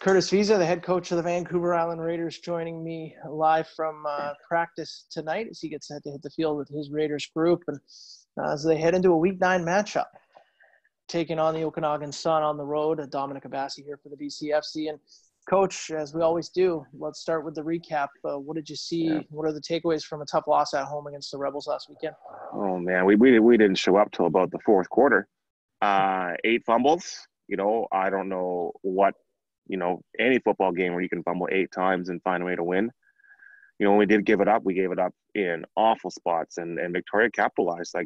Curtis Visa, the head coach of the Vancouver Island Raiders, joining me live from practice tonight as he gets set to hit the field with his Raiders group. And as they head into a Week 9 matchup, taking on the Okanagan Sun on the road. Dominic Abassi here for the BCFC. And Coach, as we always do, let's start with the recap. What did you see? Yeah. What are the takeaways from a tough loss at home against the Rebels last weekend? Oh, man, we didn't show up till about the fourth quarter. 8 fumbles. I don't know what, any football game where you can fumble 8 times and find a way to win. When we did give it up, we gave it up in awful spots, and Victoria capitalized.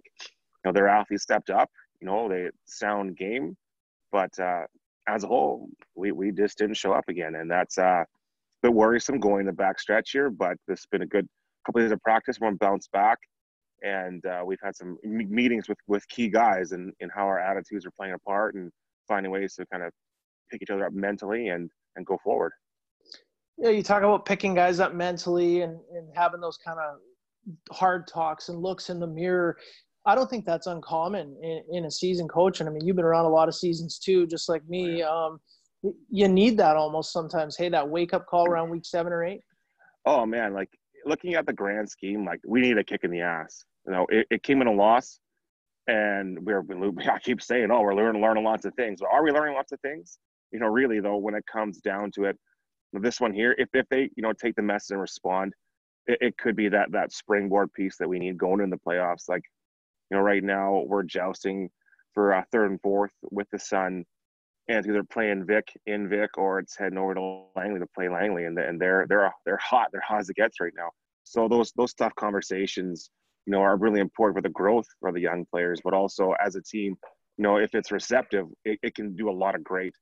Their athletes stepped up. They sound game, but as a whole, we just didn't show up again, and that's a bit worrisome going the back stretch here. But this has been a good couple of days of practice. We're bounce back, and we've had some meetings with key guys and how our attitudes are playing a part and finding ways to kind of pick each other up mentally and go forward. Yeah, you talk about picking guys up mentally and having those kind of hard talks and looks in the mirror. I don't think that's uncommon in a season, Coach. And I mean, you've been around a lot of seasons too, just like me. You need that almost sometimes. Hey, that wake-up call around week 7 or 8. Oh man, looking at the grand scheme, we need a kick in the ass. It came in a loss, and I keep saying, we're learning lots of things. Are we learning lots of things? Really though, when it comes down to it, this one here, if they take the message and respond, it could be that springboard piece that we need going in the playoffs. Right now we're jousting for 3rd and 4th with the Sun, and it's either playing Vic or it's heading over to Langley to play Langley, and they're hot. They're hot as it gets right now. So those tough conversations, are really important for the growth for the young players, but also as a team, if it's receptive, it can do a lot of great.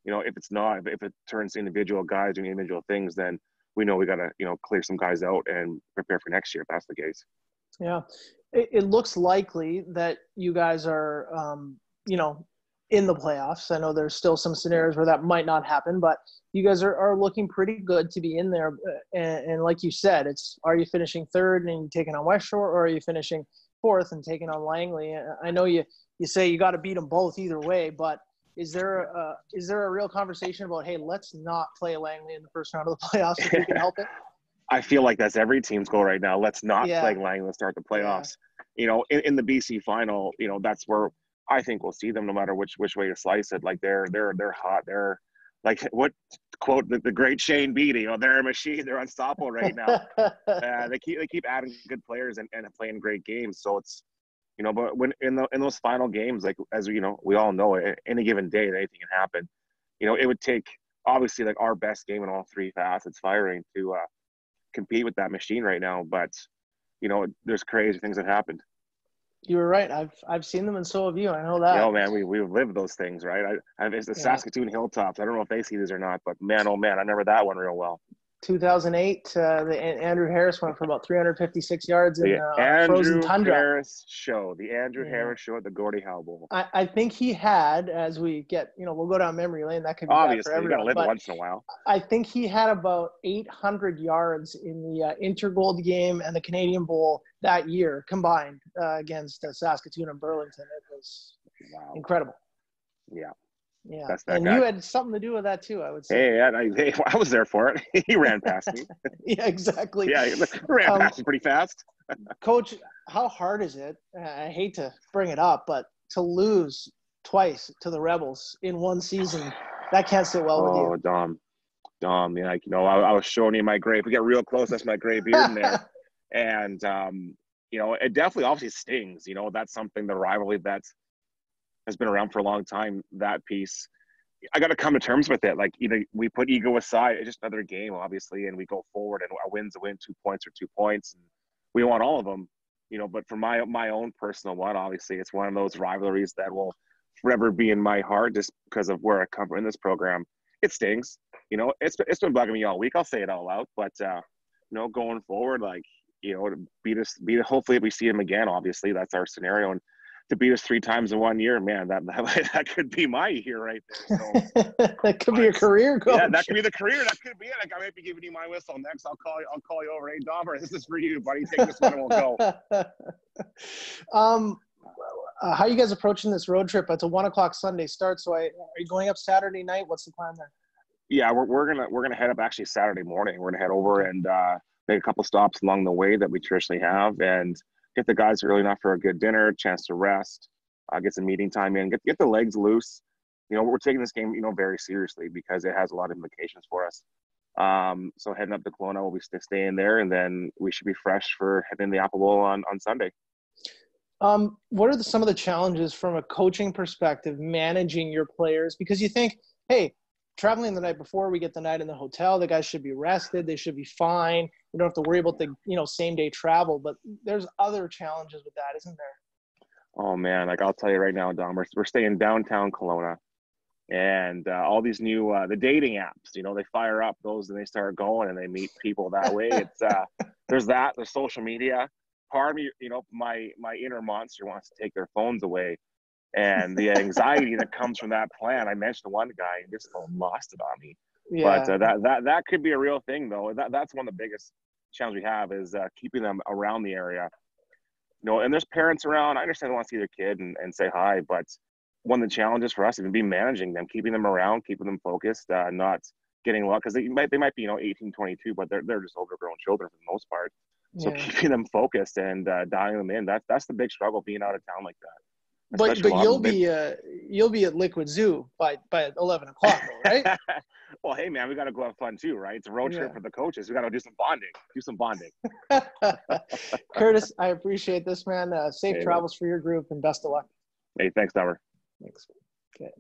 If it's not, if it turns individual guys doing individual things, then we know we got to, clear some guys out and prepare for next year if that's the case. Yeah. It looks likely that you guys are, in the playoffs. I know there's still some scenarios where that might not happen, but you guys are looking pretty good to be in there. And like you said, are you finishing 3rd and taking on West Shore, or are you finishing 4th and taking on Langley? I know you say you got to beat them both either way, but is there a real conversation about, hey, let's not play Langley in the first round of the playoffs if we can help it? I feel like that's every team's goal right now. Let's not play Langley to start the playoffs. Yeah. In the BC final, that's where I think we'll see them no matter which way you slice it. They're hot. They're what quote the great Shane Beatty. They're a machine. They're unstoppable right now. They keep adding good players and playing great games. So it's but when in those final games, as we all know, any given day anything can happen. It would take obviously our best game in all 3 facets firing to compete with that machine right now, but there's crazy things that happened. You were right. I've seen them, and so have you. I know that. Man, we've lived those things, right? It's the Saskatoon Hilltops. I don't know if they see these or not, but man, oh man, I remember that one real well. 2008, Andrew Harris went for about 356 yards in frozen tundra. The Andrew Harris show at the Gordie Howe Bowl. I think he had, as we get, we'll go down memory lane. That could be obviously bad for everyone, you got to live once in a while. I think he had about 800 yards in the Intergold game and the Canadian Bowl that year combined against Saskatoon and Burlington. It was incredible. Yeah. Yeah, that's that and guy. You had something to do with that too, I would say. Hey, I was there for it. He ran past me. Yeah, exactly. Yeah, he ran past me pretty fast. Coach, how hard is it? I hate to bring it up, but to lose twice to the Rebels in one season, that can't sit well with you. Oh, Dom. Yeah, I was showing you my gray. If we get real close, that's my gray beard in there. And it definitely obviously stings. That's something, the rivalry that's has been around for a long time, that piece. I got to come to terms with it. We put ego aside. It's just another game, obviously, and we go forward, and a win's a win, 2 points or 2 points. And we want all of them, but for my own personal one, obviously, it's one of those rivalries that will forever be in my heart just because of where I come from in this program. It stings. It's been bugging me all week. I'll say it all out. But, going forward, to beat us, hopefully we see him again, obviously. That's our scenario. And to beat us 3 times in 1 year, man, that could be my year right there. So, that could be your career, Coach. Yeah, that could be the career. That could be it. I might be giving you my whistle next. I'll call you over. Hey, Dauber, this is for you, buddy. Take this one and we'll go. How are you guys approaching this road trip? It's a 1:00 Sunday start. So are you going up Saturday night? What's the plan there? Yeah, we're gonna head up actually Saturday morning. We're gonna head over and make a couple stops along the way that we traditionally have, and get the guys early enough for a good dinner, chance to rest, get some meeting time in, get the legs loose. We're taking this game, very seriously because it has a lot of implications for us. So heading up to Kelowna, we'll be staying there, and then we should be fresh for heading the Apple Bowl on Sunday. What are some of the challenges from a coaching perspective, managing your players? Because you think, hey, traveling the night before, we get the night in the hotel, the guys should be rested, they should be fine. You don't have to worry about the, same day travel, but there's other challenges with that, isn't there? Oh man, like I'll tell you right now, Dom, we're staying downtown Kelowna, and all these new the dating apps, they fire up those and they start going and they meet people that way. It's there's social media. Part of me, my inner monster wants to take their phones away, and the anxiety that comes from that plan. I mentioned one guy and just lost it on me. Yeah. But that could be a real thing, though. That's one of the biggest challenges we have is keeping them around the area. And there's parents around. I understand they want to see their kid and say hi, but one of the challenges for us is be managing them, keeping them around, keeping them focused, not getting lost, because they might be 18, 22, but they're just overgrown children for the most part. So keeping them focused and dialing them in, that's the big struggle being out of town like that. But you'll be at Liquid Zoo by 11 o'clock, though, right? Well, hey man, we got to go have fun too, right? It's a road trip for the coaches. We got to do some bonding. Curtis, I appreciate this, man. Safe travels for your group and best of luck. Hey, thanks, Dummer. Thanks. Okay.